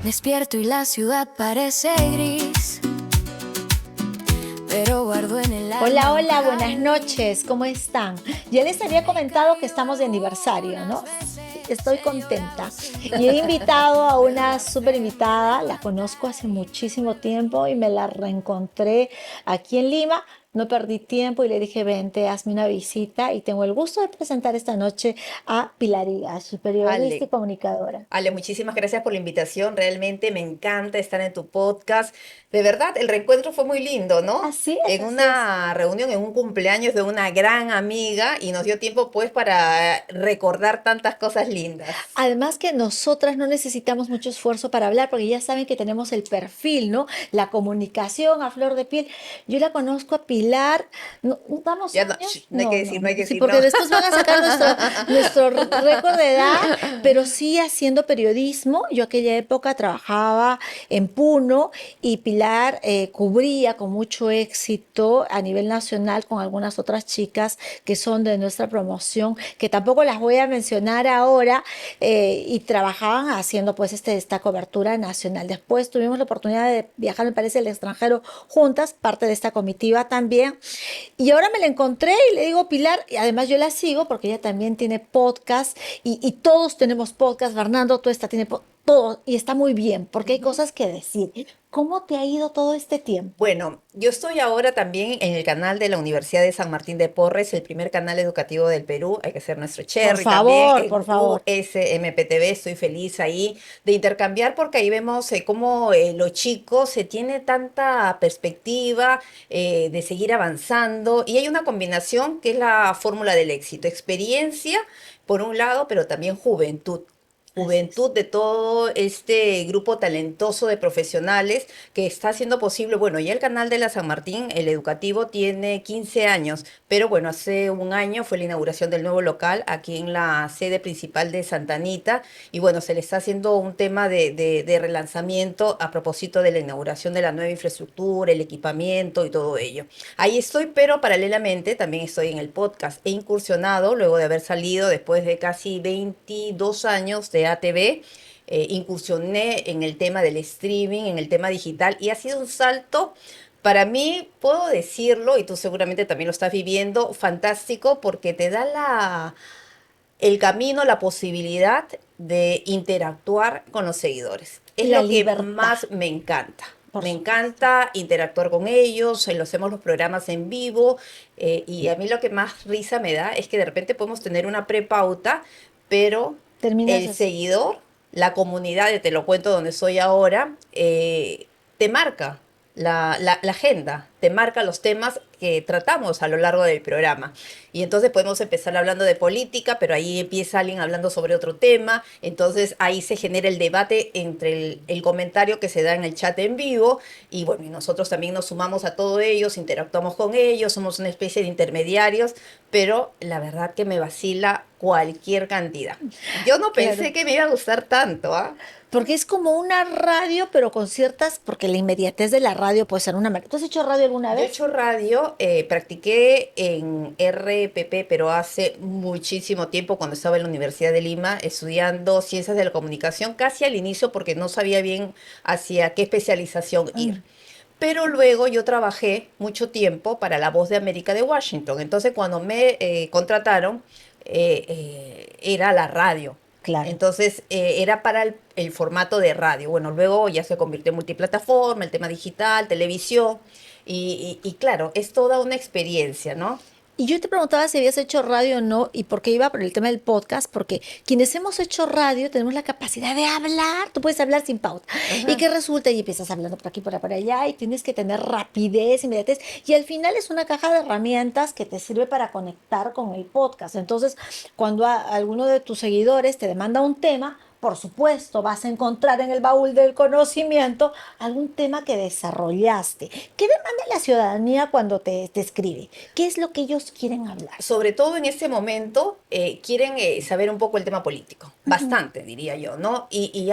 Despierto y la ciudad parece gris, pero guardo en el alma. Hola, hola, buenas noches, ¿cómo están? Ya les había comentado que estamos de aniversario, ¿no? Estoy contenta y he invitado a una súper invitada, la conozco hace muchísimo tiempo y me la reencontré aquí en Lima. No perdí tiempo y le dije, vente, hazme una visita y tengo el gusto de presentar esta noche a Pilar Higashi, periodista y Ale, comunicadora. Ale, muchísimas gracias por la invitación. Realmente me encanta estar en tu podcast. De verdad, el reencuentro fue muy lindo, ¿no? Así es, En así es. una reunión, en un cumpleaños de una gran amiga y nos dio tiempo pues para recordar tantas cosas lindas. Además que nosotras no necesitamos mucho esfuerzo para hablar, porque ya saben que tenemos el perfil, ¿no? La comunicación a flor de piel. Yo la conozco a Pilar, ¿no, ¿damos Ya no, años? no hay que No, decir, no, no hay que sí, decir, no. porque después van a sacar nuestro récord de edad, pero sí haciendo periodismo. Yo aquella época trabajaba en Puno y Pilar cubría con mucho éxito a nivel nacional con algunas otras chicas que son de nuestra promoción, que tampoco las voy a mencionar ahora, y trabajaban haciendo pues esta cobertura nacional. Después tuvimos la oportunidad de viajar, me parece, al extranjero juntas, parte de esta comitiva también. Y ahora me la encontré y le digo, Pilar, y además yo la sigo porque ella también tiene podcast y todos tenemos podcast. Fernando, tú esta tiene todo y está muy bien porque hay Ujú. cosas que decir. ¿Cómo te ha ido todo este tiempo? Bueno, yo estoy ahora también en el canal de la Universidad de San Martín de Porres, el primer canal educativo del Perú. Hay que ser nuestro cherry también en Por favor. USMPTV. Estoy feliz ahí de intercambiar porque ahí vemos cómo los chicos se tiene tanta perspectiva de seguir avanzando y hay una combinación que es la fórmula del éxito. Experiencia por un lado, pero también juventud. Así es. Juventud de todo este grupo talentoso de profesionales que está haciendo posible, bueno, ya el canal de la San Martín, el educativo, tiene 15 años, pero bueno, hace un año fue la inauguración del nuevo local aquí en la sede principal de Santa Anita y bueno, se le está haciendo un tema de relanzamiento a propósito de la inauguración de la nueva infraestructura, el equipamiento y todo ello. Ahí estoy, pero paralelamente también estoy en el podcast. He incursionado luego de haber salido después de casi 22 años de ATV. Incursioné en el tema del streaming, en el tema digital y ha sido un salto. Para mí, puedo decirlo, y tú seguramente también lo estás viviendo, fantástico porque te da el camino, la posibilidad de interactuar con los seguidores. Es La lo que libertad, más me encanta. por Me supuesto. encanta interactuar con ellos, lo hacemos los programas en vivo y a mí lo que más risa me da es que de repente podemos tener una prepauta, pero Terminas el así. seguidor, la comunidad, de te lo cuento donde soy ahora, te marca la agenda, te marca los temas que tratamos a lo largo del programa. Y entonces podemos empezar hablando de política, pero ahí empieza alguien hablando sobre otro tema. Entonces ahí se genera el debate entre el comentario que se da en el chat en vivo. Y bueno, y nosotros también nos sumamos a todos ellos, interactuamos con ellos, somos una especie de intermediarios, pero la verdad que me vacila cualquier cantidad. Yo no pensé Claro. que me iba a gustar tanto, ¿ah? Porque es como una radio, pero con ciertas, porque la inmediatez de la radio puede ser una. ¿Tú has hecho radio alguna Yo he vez? hecho radio, practiqué en RPP, pero hace muchísimo tiempo cuando estaba en la Universidad de Lima estudiando ciencias de la comunicación, casi al inicio porque no sabía bien hacia qué especialización ir. Mm. Pero luego yo trabajé mucho tiempo para La Voz de América de Washington. Entonces cuando me contrataron, era la radio. Claro. Entonces era para el formato de radio. Bueno, luego ya se convirtió en multiplataforma, el tema digital, televisión. Y claro, es toda una experiencia, ¿no? Y yo te preguntaba si habías hecho radio o no, y por qué iba por el tema del podcast, porque quienes hemos hecho radio tenemos la capacidad de hablar, tú puedes hablar sin pauta. ¿Y Ajá. qué resulta? Y empiezas hablando por aquí, por allá, y tienes que tener rapidez, inmediatez, y al final es una caja de herramientas que te sirve para conectar con el podcast. Entonces, cuando alguno de tus seguidores te demanda un tema, por supuesto, vas a encontrar en el baúl del conocimiento algún tema que desarrollaste. ¿Qué demanda la ciudadanía cuando te escribe? ¿Qué es lo que ellos quieren hablar? Sobre todo en este momento, quieren saber un poco el tema político, Ujú. bastante diría yo, ¿no? Y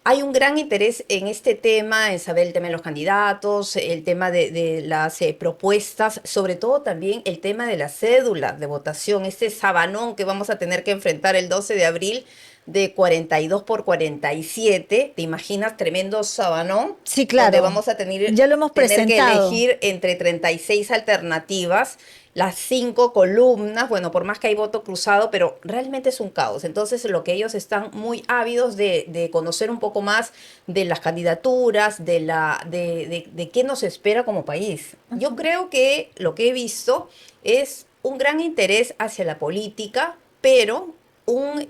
hay un gran interés en este tema, en saber el tema de los candidatos, el tema de las propuestas, sobre todo también el tema de la cédula de votación, este sabanón que vamos a tener que enfrentar el 12 de abril de 42 por 47. ¿Te imaginas? Tremendo sabanón. Sí, Donde claro. vamos a Ya lo hemos tener que presentado. elegir entre 36 alternativas, las 5 columnas. Bueno, por más que hay voto cruzado, pero realmente es un caos. Entonces, lo que ellos están muy ávidos de conocer un poco más de las candidaturas, de qué nos espera como país. Yo creo que lo que he visto es un gran interés hacia la política, pero un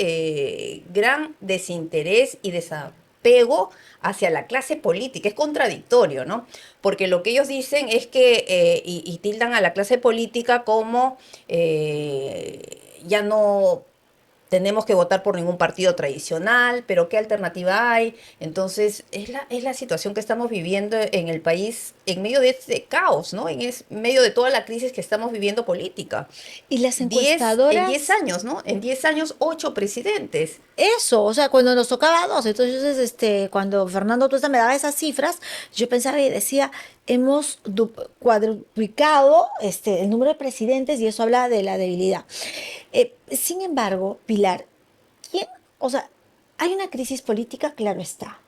gran desinterés y desapego hacia la clase política. Es contradictorio, ¿no? Porque lo que ellos dicen es que, y tildan a la clase política como ya no tenemos que votar por ningún partido tradicional, pero ¿qué alternativa hay? Entonces, es la situación que estamos viviendo en el país en medio de este caos, ¿no? Medio de toda la crisis que estamos viviendo política. Y las En 10 encuestadoras, años, ¿no? En 10 años, 8 presidentes. eso, o sea, cuando nos tocaba dos, entonces, cuando Fernando Tuesta me daba esas cifras, yo pensaba y decía, hemos cuadruplicado el número de presidentes y eso habla de la debilidad. Sin embargo, Pilar, ¿quién? O sea, hay una crisis política, claro está.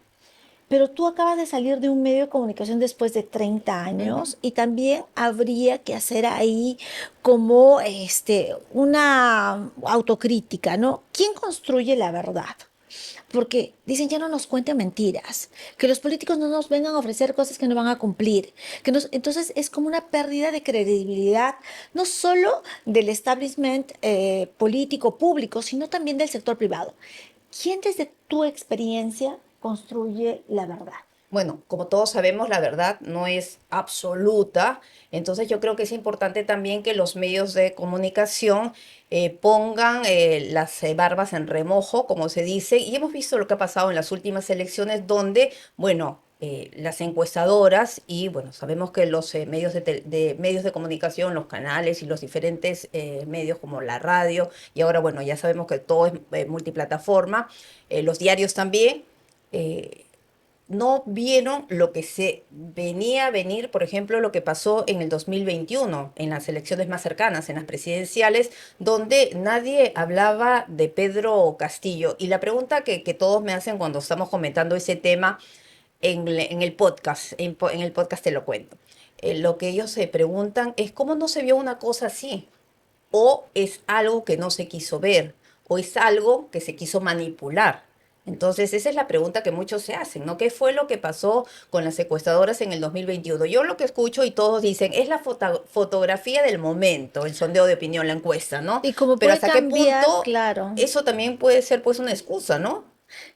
Pero tú acabas de salir de un medio de comunicación después de 30 Ujú. años y también habría que hacer ahí como una autocrítica, ¿no? ¿Quién construye la verdad? Porque dicen ya no nos cuenten mentiras, que los políticos no nos vengan a ofrecer cosas que no van a cumplir, entonces es como una pérdida de credibilidad, no solo del establishment político público, sino también del sector privado. ¿Quién desde tu experiencia construye la verdad? Bueno, como todos sabemos, la verdad no es absoluta. Entonces yo creo que es importante también que los medios de comunicación pongan las barbas en remojo, como se dice. Y hemos visto lo que ha pasado en las últimas elecciones, donde, bueno, las encuestadoras y, bueno, sabemos que los medios de comunicación, los canales y los diferentes medios como la radio, y ahora, bueno, ya sabemos que todo es multiplataforma, los diarios también. eh, no vieron lo que se venía a venir, por ejemplo, lo que pasó en el 2021, en las elecciones más cercanas, en las presidenciales, donde nadie hablaba de Pedro Castillo. Y la pregunta que todos me hacen cuando estamos comentando ese tema en el podcast, en el podcast te lo cuento. Lo que ellos se preguntan es cómo no se vio una cosa así, o es algo que no se quiso ver, o es algo que se quiso manipular. Entonces, esa es la pregunta que muchos se hacen, ¿no? ¿Qué fue lo que pasó con las secuestradoras en el 2021? Yo lo que escucho y todos dicen, es la fotografía del momento, el sondeo de opinión, la encuesta, ¿no? Y como Pero puede ¿hasta qué cambiar, punto claro. eso también puede ser pues una excusa, ¿no?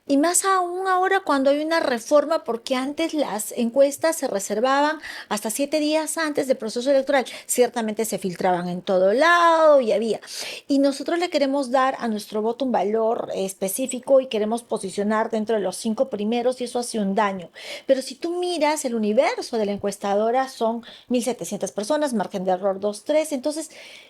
Y más aún ahora cuando hay una reforma, porque antes las encuestas se reservaban hasta 7 días antes del proceso electoral. Ciertamente se filtraban en todo lado y había. Y nosotros le queremos dar a nuestro voto un valor específico y queremos posicionar dentro de los 5 primeros y eso hace un daño. Pero si tú miras el universo de la encuestadora son 1.700 personas, margen de error 2,3. Entonces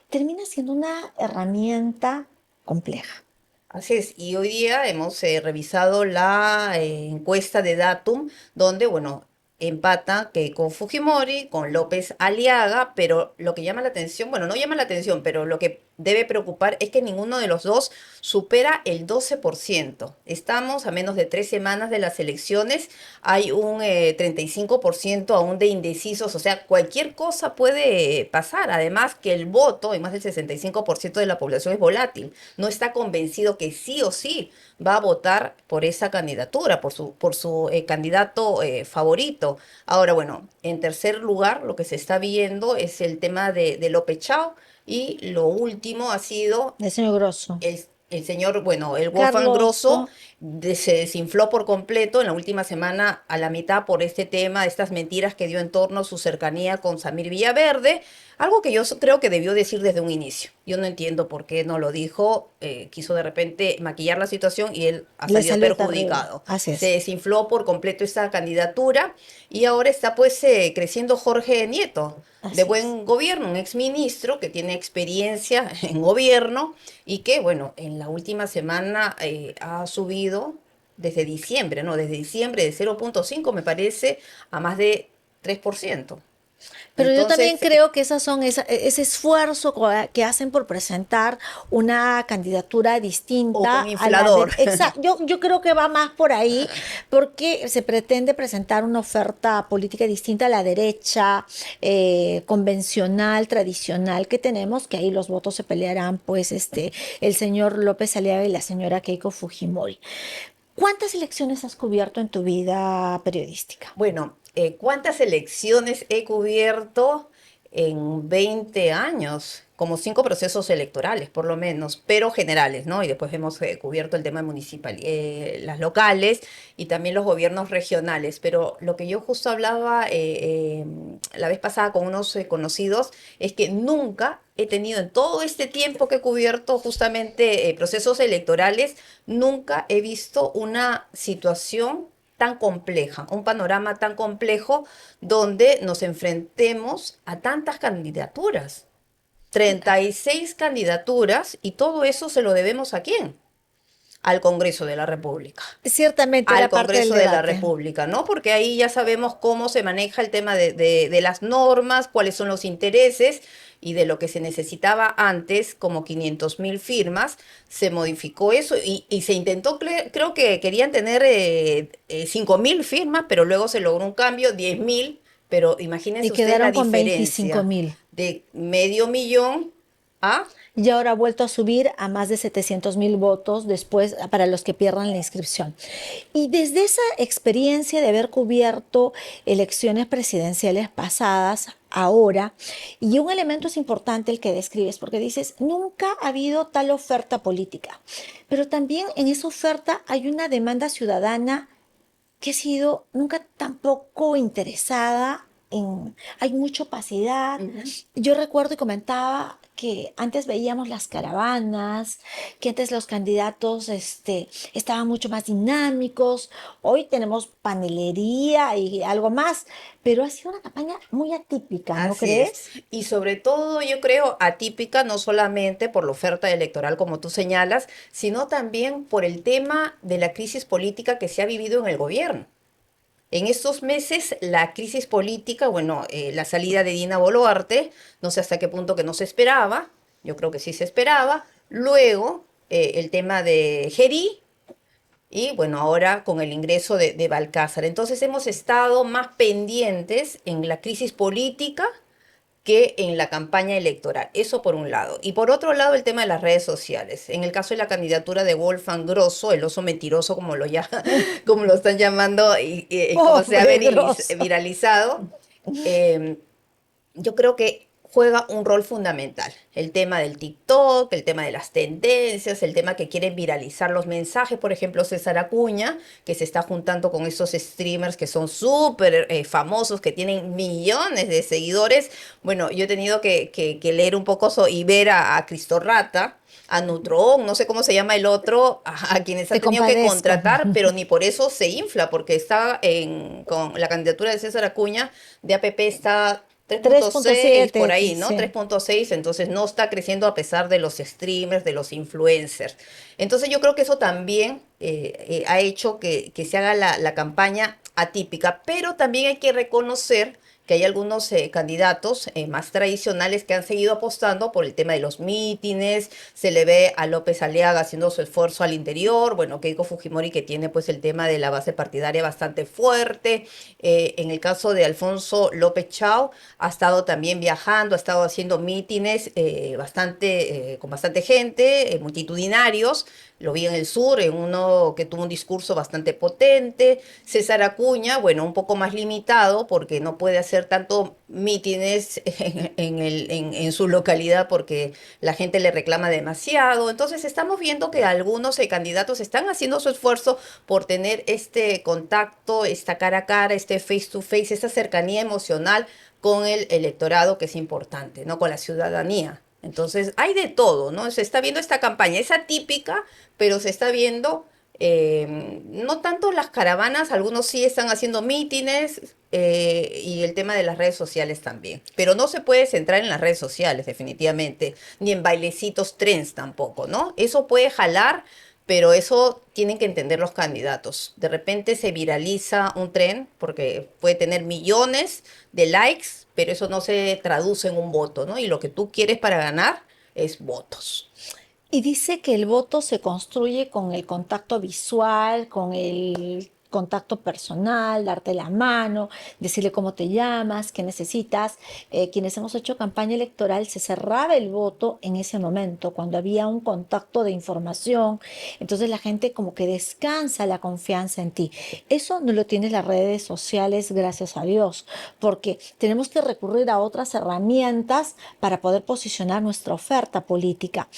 termina siendo una herramienta compleja. Así es, y hoy día hemos revisado la encuesta de Datum, donde, bueno, empata que con Fujimori, con López Aliaga, pero lo que llama la atención, bueno, no llama la atención, pero lo que debe preocupar es que ninguno de los dos supera el 12%. Estamos a menos de 3 semanas de las elecciones, hay un 35% aún de indecisos, o sea, cualquier cosa puede pasar. Además que el voto, en más del 65% de la población es volátil, no está convencido que sí o sí va a votar por esa candidatura, por su candidato favorito. Ahora, bueno, en tercer lugar, lo que se está viendo es el tema de López Chao y lo último ha sido El señor Grosso. el señor, bueno, el Wolfgang Carlos, Grosso se desinfló por completo en la última semana a la mitad por este tema, estas mentiras que dio en torno a su cercanía con Samir Villaverde, algo que yo creo que debió decir desde un inicio. Yo no entiendo por qué no lo dijo, quiso de repente maquillar la situación y él ha le salido salió terrible. perjudicado. Así Se es. desinfló por completo esta candidatura y ahora está pues creciendo Jorge Nieto, de Así es. buen gobierno, un exministro que tiene experiencia en gobierno y que, bueno, en la última semana ha subido desde diciembre, ¿no? Desde diciembre de 0,5 me parece a más de 3%. Pero yo también Entonces, creo que ese esfuerzo que hacen por presentar una candidatura o distinta con a la de... inflador. Exacto, yo creo que va más por ahí porque se pretende presentar una oferta política distinta a la derecha convencional, tradicional que tenemos, que ahí los votos se pelearán, pues, el señor López Aliaga y la señora Keiko Fujimori. ¿Cuántas elecciones has cubierto en tu vida periodística? Bueno, ¿cuántas elecciones he cubierto en 20 años? Como 5 procesos electorales, por lo menos, pero generales, ¿no? Y después hemos cubierto el tema municipal, las locales y también los gobiernos regionales. Pero lo que yo justo hablaba la vez pasada con unos conocidos es que nunca he tenido en todo este tiempo que he cubierto justamente procesos electorales, nunca he visto una situación tan compleja, un panorama tan complejo donde nos enfrentemos a tantas candidaturas. 36 candidaturas y todo eso se lo debemos ¿a quién? Al Congreso de la República. Ciertamente Al era parte del Congreso de la debate. República, ¿no? Porque ahí ya sabemos cómo se maneja el tema de las normas, cuáles son los intereses y de lo que se necesitaba antes, como 500.000 firmas, se modificó eso y se intentó, creo que querían tener 5.000 firmas, pero luego se logró un cambio, 10.000, pero Y imagínense usted la quedaron con 25 diferencia mil. de medio millón a... Y ahora ha vuelto a subir a más de 700.000 votos después para los que pierdan la inscripción. Y desde esa experiencia de haber cubierto elecciones presidenciales pasadas, ahora, y un elemento es importante el que describes, porque dices, nunca ha habido tal oferta política, pero también en esa oferta hay una demanda ciudadana que he sido nunca tampoco interesada en, hay mucha opacidad. Ujú. Yo recuerdo y comentaba que antes veíamos las caravanas, que antes los candidatos estaban mucho más dinámicos, hoy tenemos panelería y algo más, pero ha sido una campaña muy atípica, ¿no Así es. crees? Y sobre todo, yo creo, atípica no solamente por la oferta electoral, como tú señalas, sino también por el tema de la crisis política que se ha vivido en el gobierno. En estos meses, la crisis política, bueno, la salida de Dina Boluarte, no sé hasta qué punto que no se esperaba, yo creo que sí se esperaba. Luego, el tema de Geri, y bueno, ahora con el ingreso de Balcázar. Entonces hemos estado más pendientes en la crisis política que en la campaña electoral. Eso por un lado. Y por otro lado, el tema de las redes sociales. En el caso de la candidatura de Wolfgang Grosso, el oso mentiroso, como como lo están llamando, y como se ha Pobre grosso. viralizado, eh, yo creo que juega un rol fundamental. El tema del TikTok, el tema de las tendencias, el tema que quieren viralizar los mensajes, por ejemplo, César Acuña, que se está juntando con esos streamers que son súper famosos, que tienen millones de seguidores. Bueno, yo he tenido que leer un poco y ver a Cristo Rata, a Nutron, no sé cómo se llama el otro, a quienes ha Te tenido que compadezco. contratar, pero ni por eso se infla, porque está con la candidatura de César Acuña, de APP está 3.6 por 3.7, ahí, ¿no? sí. 3.6, entonces no está creciendo a pesar de los streamers, de los influencers. Entonces yo creo que eso también ha hecho que se haga la campaña atípica, pero también hay que reconocer que hay algunos candidatos más tradicionales que han seguido apostando por el tema de los mítines, se le ve a López Aliaga haciendo su esfuerzo al interior, bueno, Keiko Fujimori que tiene pues el tema de la base partidaria bastante fuerte, en el caso de Alfonso López Chao, ha estado también viajando, ha estado haciendo mítines con bastante gente, multitudinarios. Lo vi en el sur, en uno que tuvo un discurso bastante potente. César Acuña, bueno, un poco más limitado porque no puede hacer tanto mítines en su localidad porque la gente le reclama demasiado. Entonces estamos viendo que algunos candidatos están haciendo su esfuerzo por tener este contacto, esta cara a cara, este face to face, esta cercanía emocional con el electorado que es importante, ¿no? Con la ciudadanía. Entonces, hay de todo, ¿no? Se está viendo esta campaña, es atípica, pero se está viendo no tanto las caravanas, algunos sí están haciendo mítines y el tema de las redes sociales también. Pero no se puede centrar en las redes sociales, definitivamente, ni en bailecitos trends tampoco, ¿no? Eso puede jalar, pero eso tienen que entender los candidatos. De repente se viraliza un tren porque puede tener millones de likes, pero eso no se traduce en un voto, ¿no? Y lo que tú quieres para ganar es votos. Y dice que el voto se construye con el contacto visual, con el contacto personal, darte la mano, decirle cómo te llamas, qué necesitas. Quienes hemos hecho campaña electoral, se cerraba el voto en ese momento, cuando había un contacto de información. Entonces la gente como que descansa la confianza en ti. Eso no lo tienen las redes sociales, gracias a Dios, porque tenemos que recurrir a otras herramientas para poder posicionar nuestra oferta política.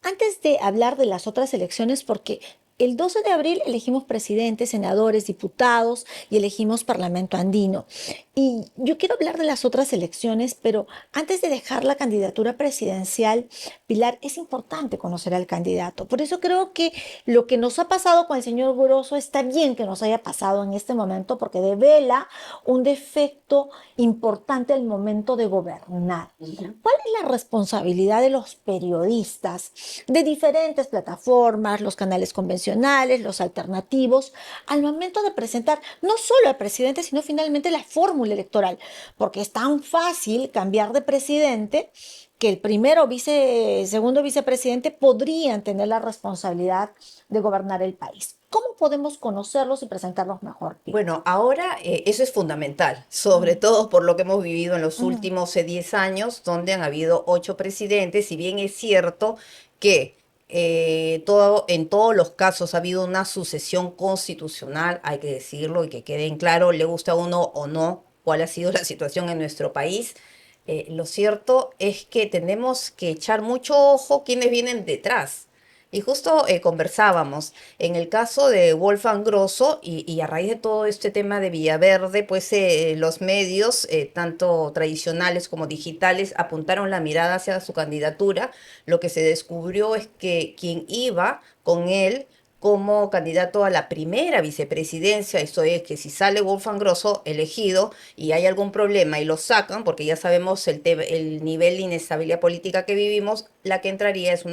Antes de hablar de las otras elecciones, porque el 12 de abril elegimos presidentes, senadores, diputados y elegimos Parlamento andino. Y yo quiero hablar de las otras elecciones, pero antes de dejar la candidatura presidencial, Pilar, es importante conocer al candidato. Por eso creo que lo que nos ha pasado con el señor Grosso está bien que nos haya pasado en este momento, porque devela un defecto importante al momento de gobernar. ¿Cuál es la responsabilidad de los periodistas de diferentes plataformas, los canales convencionales, los alternativos, al momento de presentar no solo al presidente, sino finalmente la fórmula electoral? Porque es tan fácil cambiar de presidente que el segundo vicepresidente podrían tener la responsabilidad de gobernar el país. ¿Cómo podemos conocerlos y presentarlos mejor, Pilar? Bueno, ahora eso es fundamental, sobre todo por lo que hemos vivido en los últimos 10 años, donde han habido 8 presidentes. Si bien es cierto que en todos los casos ha habido una sucesión constitucional, hay que decirlo y que quede en claro, le gusta a uno o no cuál ha sido la situación en nuestro país. Lo cierto es que tenemos que echar mucho ojo quienes vienen detrás. Y justo conversábamos en el caso de Wolfgang Grosso y a raíz de todo este tema de Villaverde, pues los medios, tanto tradicionales como digitales, apuntaron la mirada hacia su candidatura. Lo que se descubrió es que quien iba con él como candidato a la primera vicepresidencia, esto es que si sale Wolfgang Grosso elegido y hay algún problema y lo sacan, porque ya sabemos el nivel de inestabilidad política que vivimos, la que entraría es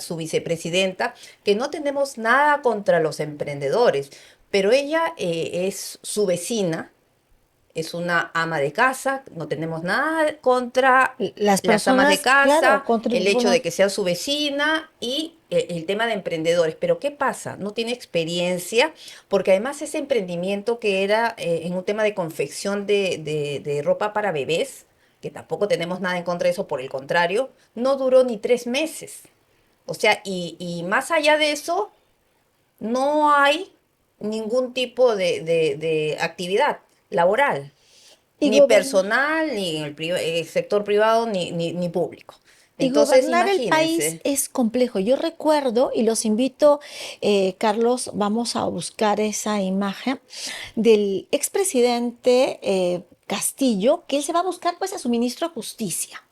su vicepresidenta, que no tenemos nada contra los emprendedores, pero ella es su vecina, es una ama de casa, no tenemos nada contra Las las amas de personas, claro, casa, el hecho de contribuimos. que sea su vecina y el tema de emprendedores. Pero ¿qué pasa? No tiene experiencia, porque además ese emprendimiento que era en un tema de confección de ropa para bebés, que tampoco tenemos nada en contra de eso, por el contrario, no duró ni 3 meses. O sea, y más allá de eso, no hay ningún tipo de actividad laboral, Y ni gobernar. personal, ni en el sector privado, ni público. Y Entonces, gobernar el país imagínense. es complejo. Yo recuerdo, y los invito, Carlos, vamos a buscar esa imagen del expresidente Castillo, que él se va a buscar pues a su ministro de Justicia.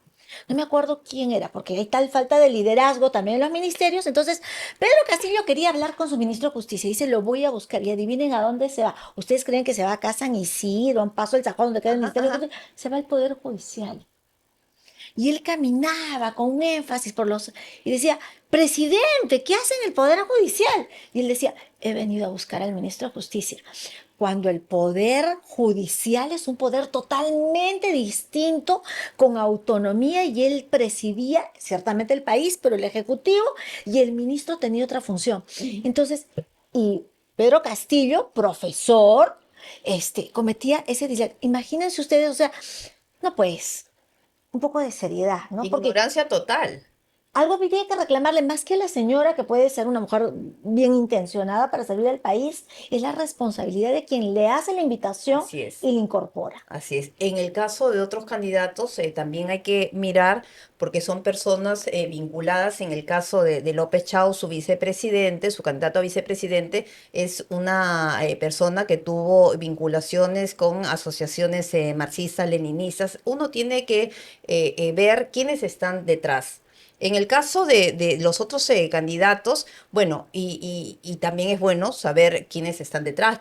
No me acuerdo quién era, porque hay tal falta de liderazgo también en los ministerios. Entonces, Pedro Castillo quería hablar con su ministro de Justicia y dice, lo voy a buscar. Y adivinen a dónde se va. ¿Ustedes creen que se va a San Isidro, a un paso del Sajón, donde queda el Ajá, Ministerio de ajá. Justicia? Se va al Poder Judicial. Y él caminaba con un énfasis y decía, presidente, ¿qué hace en el Poder Judicial? Y él decía, he venido a buscar al ministro de Justicia. Cuando el Poder Judicial es un poder totalmente distinto, con autonomía, y él presidía ciertamente el país, pero el Ejecutivo y el ministro tenía otra función. Entonces, y Pedro Castillo, profesor, cometía ese dislate. Imagínense ustedes, o sea, no pues un poco de seriedad, ¿no? Porque Ignorancia total. algo habría que reclamarle más que a la señora, que puede ser una mujer bien intencionada para servir al país, es la responsabilidad de quien le hace la invitación Así es. y la incorpora. Así es. En el caso de otros candidatos, también hay que mirar, porque son personas vinculadas. En el caso de López Chao, su vicepresidente, su candidato a vicepresidente, es una persona que tuvo vinculaciones con asociaciones marxistas, leninistas. Uno tiene que ver quiénes están detrás. En el caso de los otros candidatos, bueno, y también es bueno saber quiénes están detrás,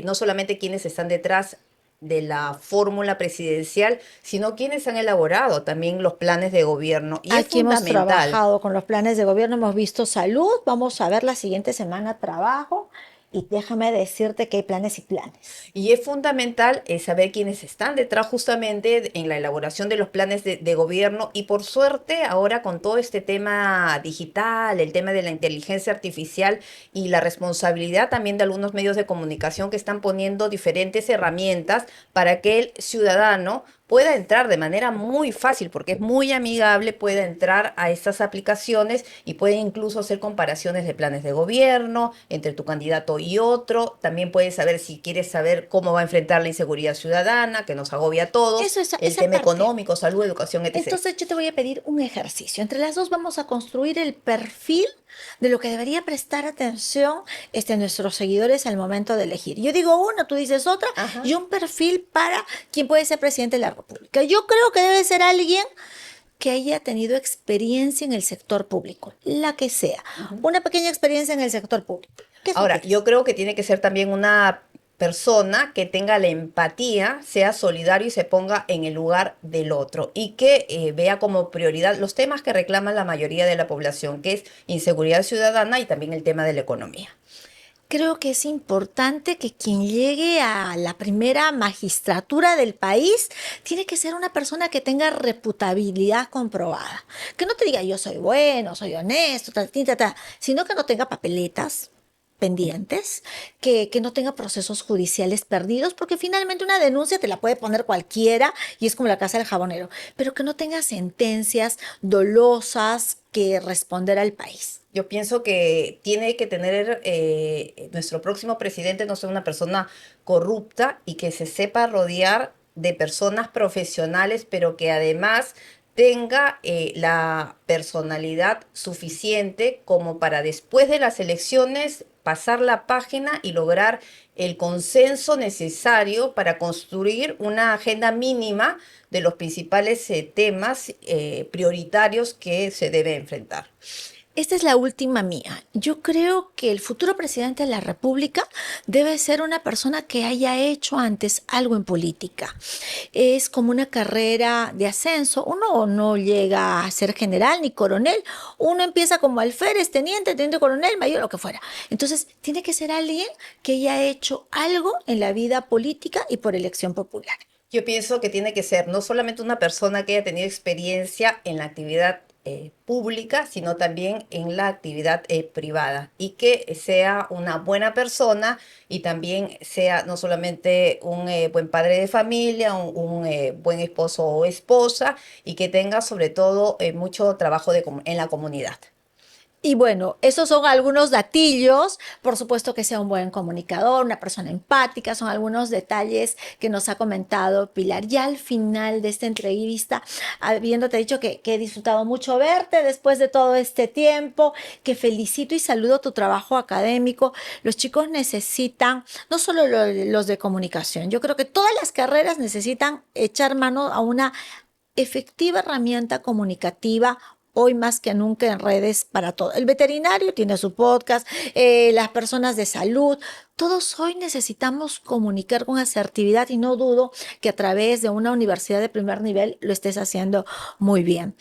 no solamente quiénes están detrás de la fórmula presidencial, sino quienes han elaborado también los planes de gobierno. Y es Aquí hemos fundamental. trabajado con los planes de gobierno, hemos visto salud, vamos a ver la siguiente semana trabajo y déjame decirte que hay planes y planes. Y es fundamental saber quiénes están detrás justamente en la elaboración de los planes de gobierno y por suerte ahora con todo este tema digital, el tema de la inteligencia artificial y la responsabilidad también de algunos medios de comunicación que están poniendo diferentes herramientas para que el ciudadano pueda entrar de manera muy fácil, porque es muy amigable, pueda entrar a estas aplicaciones y puede incluso hacer comparaciones de planes de gobierno entre tu candidato y otro. También puedes saber si quieres saber cómo va a enfrentar la inseguridad ciudadana, que nos agobia a todos, Eso, el esa tema parte. económico, salud, educación, etc. Entonces yo te voy a pedir un ejercicio. Entre las dos vamos a construir el perfil de lo que debería prestar atención nuestros seguidores al momento de elegir. Yo digo una, tú dices otra, Ajá. y un perfil para quien puede ser presidente de la República. Yo creo que debe ser alguien que haya tenido experiencia en el sector público, la que sea. Una pequeña experiencia en el sector público. ¿Qué Ahora, sugieres? yo creo que tiene que ser también una persona que tenga la empatía, sea solidario y se ponga en el lugar del otro y que vea como prioridad los temas que reclama la mayoría de la población, que es inseguridad ciudadana y también el tema de la economía. Creo que es importante que quien llegue a la primera magistratura del país tiene que ser una persona que tenga reputabilidad comprobada. Que no te diga yo soy bueno, soy honesto, sino que no tenga papeletas pendientes, que no tenga procesos judiciales perdidos, porque finalmente una denuncia te la puede poner cualquiera y es como la casa del jabonero, pero que no tenga sentencias dolosas que responder al país. Yo pienso que tiene que tener nuestro próximo presidente no ser una persona corrupta y que se sepa rodear de personas profesionales, pero que además tenga la personalidad suficiente como para después de las elecciones pasar la página y lograr el consenso necesario para construir una agenda mínima de los principales temas prioritarios que se debe enfrentar. Esta es la última mía. Yo creo que el futuro presidente de la República debe ser una persona que haya hecho antes algo en política. Es como una carrera de ascenso. Uno no llega a ser general ni coronel. Uno empieza como alférez, teniente coronel, mayor, lo que fuera. Entonces, tiene que ser alguien que haya hecho algo en la vida política y por elección popular. Yo pienso que tiene que ser no solamente una persona que haya tenido experiencia en la actividad pública, sino también en la actividad privada y que sea una buena persona y también sea no solamente un buen padre de familia, un buen esposo o esposa y que tenga sobre todo mucho trabajo en la comunidad. Y bueno, esos son algunos datillos, por supuesto que sea un buen comunicador, una persona empática, son algunos detalles que nos ha comentado Pilar. Ya al final de esta entrevista, habiéndote dicho que he disfrutado mucho verte después de todo este tiempo, que felicito y saludo tu trabajo académico. Los chicos necesitan, no solo los de comunicación, yo creo que todas las carreras necesitan echar mano a una efectiva herramienta comunicativa hoy más que nunca en redes para todo. El veterinario tiene su podcast, las personas de salud, todos hoy necesitamos comunicar con asertividad y no dudo que a través de una universidad de primer nivel lo estés haciendo muy bien.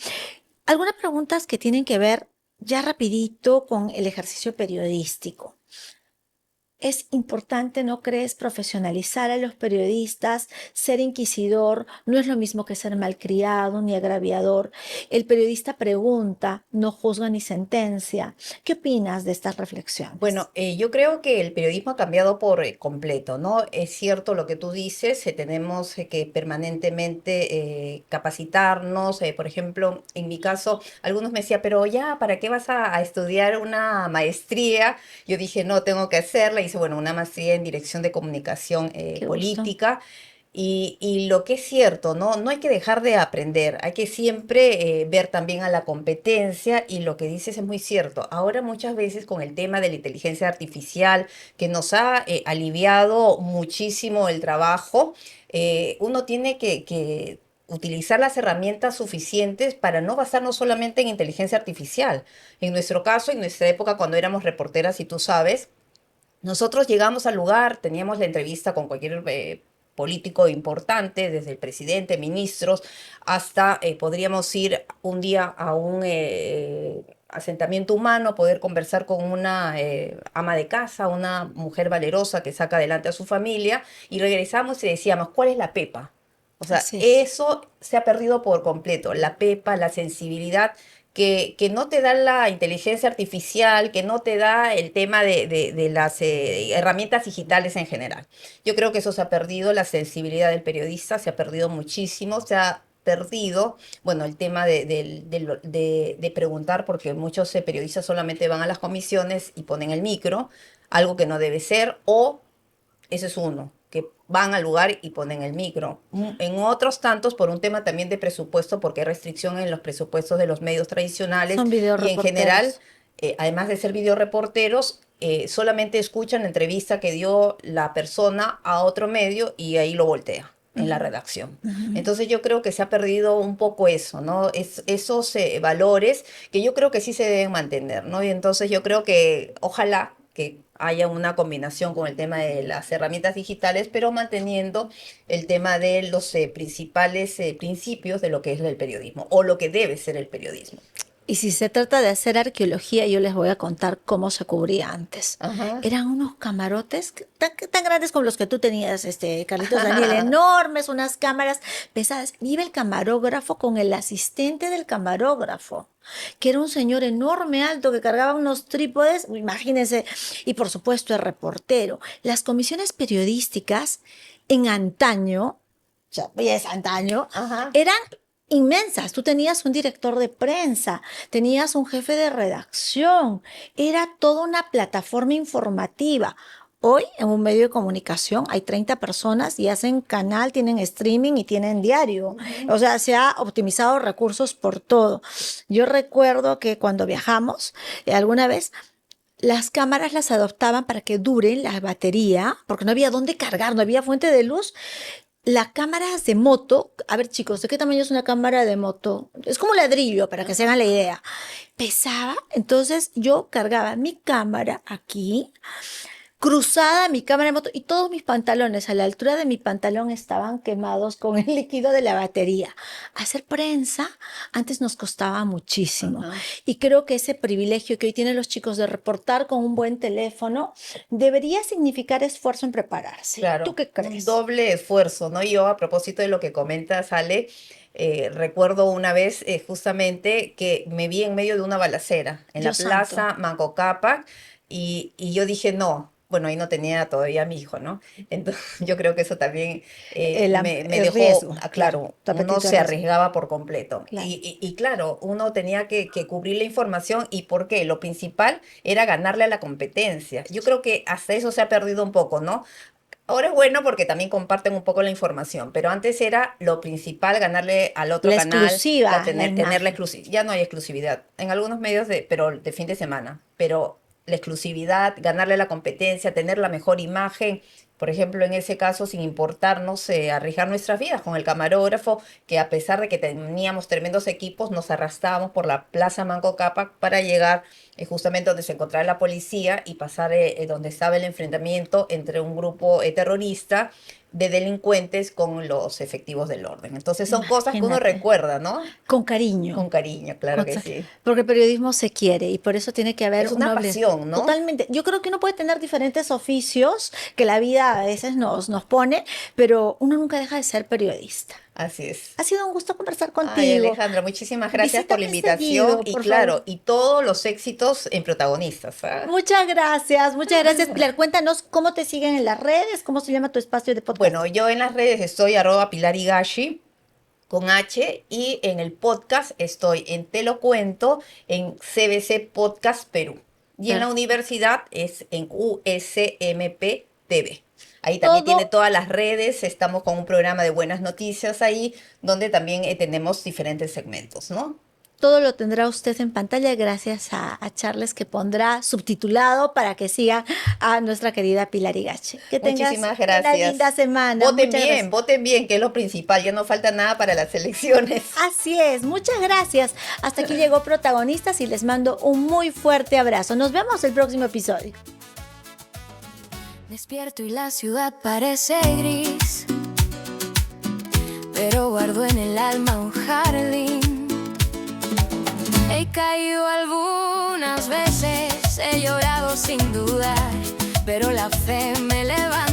Algunas preguntas que tienen que ver ya rapidito con el ejercicio periodístico. Es importante, ¿no crees?, profesionalizar a los periodistas, ser inquisidor, no es lo mismo que ser malcriado ni agraviador. El periodista pregunta, no juzga ni sentencia. ¿Qué opinas de estas reflexiones? Bueno, yo creo que el periodismo ha cambiado por completo, ¿no? Es cierto lo que tú dices, tenemos que permanentemente capacitarnos. Por ejemplo, en mi caso, algunos me decían, pero ya, ¿para qué vas a estudiar una maestría? Yo dije, no, tengo que hacerla. Hice, bueno, una maestría en dirección de comunicación Qué gusto. política. Y lo que es cierto, ¿no? No hay que dejar de aprender, hay que siempre ver también a la competencia y lo que dices es muy cierto. Ahora muchas veces con el tema de la inteligencia artificial que nos ha aliviado muchísimo el trabajo, uno tiene que utilizar las herramientas suficientes para no basarnos solamente en inteligencia artificial. En nuestro caso, en nuestra época, cuando éramos reporteras, y tú sabes, nosotros llegamos al lugar, teníamos la entrevista con cualquier político importante, desde el presidente, ministros, hasta podríamos ir un día a un asentamiento humano, poder conversar con una ama de casa, una mujer valerosa que saca adelante a su familia, y regresamos y decíamos, ¿cuál es la pepa? O sea, Así es. eso se ha perdido por completo, la pepa, la sensibilidad que no te da la inteligencia artificial, que no te da el tema de las herramientas digitales en general. Yo creo que eso se ha perdido, la sensibilidad del periodista se ha perdido muchísimo, se ha perdido, bueno, el tema de preguntar, porque muchos periodistas solamente van a las comisiones y ponen el micro, algo que no debe ser, o ese es uno, que van al lugar y ponen el micro. En otros tantos, por un tema también de presupuesto, porque hay restricción en los presupuestos de los medios tradicionales Son y en general, videoreporteros. además de ser videoreporteros, solamente escuchan la entrevista que dio la persona a otro medio y ahí lo voltea en la redacción. Entonces yo creo que se ha perdido un poco eso, ¿no? Esos valores que yo creo que sí se deben mantener, ¿no? Y entonces yo creo que ojalá que haya una combinación con el tema de las herramientas digitales, pero manteniendo el tema de los principales principios de lo que es el periodismo o lo que debe ser el periodismo. Y si se trata de hacer arqueología, yo les voy a contar cómo se cubría antes. Ajá. Eran unos camarotes tan grandes como los que tú tenías, Carlitos Daniel, enormes, unas cámaras pesadas. Iba el camarógrafo con el asistente del camarógrafo, que era un señor enorme, alto, que cargaba unos trípodes, imagínense, y por supuesto el reportero. Las comisiones periodísticas en antaño, ya es antaño, Ajá. eran inmensas. Tú tenías un director de prensa, tenías un jefe de redacción, era toda una plataforma informativa. Hoy en un medio de comunicación hay 30 personas y hacen canal, tienen streaming y tienen diario. O sea, se ha optimizado recursos por todo. Yo recuerdo que cuando viajamos, alguna vez las cámaras las adoptaban para que duren la batería, porque no había dónde cargar, no había fuente de luz. Las cámaras de moto, a ver chicos, ¿de qué tamaño es una cámara de moto? Es como un ladrillo, para que se hagan la idea. Pesaba, entonces yo cargaba mi cámara aquí, cruzada mi cámara de moto, y todos mis pantalones a la altura de mi pantalón estaban quemados con el líquido de la batería. Hacer prensa antes nos costaba muchísimo. Ajá. Y creo que ese privilegio que hoy tienen los chicos de reportar con un buen teléfono debería significar esfuerzo en prepararse. Claro, ¿Tú qué un crees? doble esfuerzo, ¿no? Yo, a propósito de lo que comentas, Ale, recuerdo una vez justamente que me vi en medio de una balacera en la Dios santo. plaza Manco Cápac y yo dije, no, bueno, ahí no tenía todavía a mi hijo, ¿no? Entonces yo creo que eso también me El dejó, riesgo, claro, tu uno apetito de se riesgo. arriesgaba por completo. Claro. Y claro, uno tenía que cubrir la información y ¿por qué? Lo principal era ganarle a la competencia. Yo creo que hasta eso se ha perdido un poco, ¿no? Ahora es bueno porque también comparten un poco la información, pero antes era lo principal ganarle al otro La canal, exclusiva, tener la la imagen. exclusividad. Ya no hay exclusividad. En algunos medios pero de fin de semana, pero la exclusividad, ganarle la competencia, tener la mejor imagen. Por ejemplo, en ese caso, sin importarnos arriesgar nuestras vidas con el camarógrafo, que a pesar de que teníamos tremendos equipos, nos arrastrábamos por la Plaza Manco Cápac para llegar justamente donde se encontraba la policía y pasar donde estaba el enfrentamiento entre un grupo terrorista de delincuentes con los efectivos del orden. Entonces son cosas que uno Imagínate. recuerda, ¿no? Con cariño. Con cariño, claro que Cosa- sí. Porque el periodismo se quiere y por eso tiene que haber Es una pasión, ¿no? Totalmente. Yo creo que uno puede tener diferentes oficios que la vida a veces nos pone, pero uno nunca deja de ser periodista. Así es. Ha sido un gusto conversar Ay, contigo. Alejandra, muchísimas gracias por la Visítame invitación seguido, y por claro, favor. y todos los éxitos en protagonistas, ¿ah? Muchas gracias, muchas gracias, Pilar. Cuéntanos cómo te siguen en las redes, cómo se llama tu espacio de podcast. Bueno, yo en las redes estoy @Pilar con H y en el podcast estoy en Te lo cuento en CBC Podcast Perú. Y en la universidad es en USMP TV. Ahí también Todo- tiene todas las redes, estamos con un programa de buenas noticias ahí, donde también tenemos diferentes segmentos, ¿no? Todo lo tendrá usted en pantalla gracias a Charles, que pondrá subtitulado para que siga a nuestra querida Pilar Higache. Que tengas Muchísimas una gracias. linda semana. Voten bien, que es lo principal, ya no falta nada para las elecciones. Así es, muchas gracias. Hasta aquí llegó Protagonistas y les mando un muy fuerte abrazo. Nos vemos el próximo episodio. Despierto y la ciudad parece gris. pero guardo en el alma un jardín. He caído algunas veces, he llorado sin dudar, pero la fe me levanta.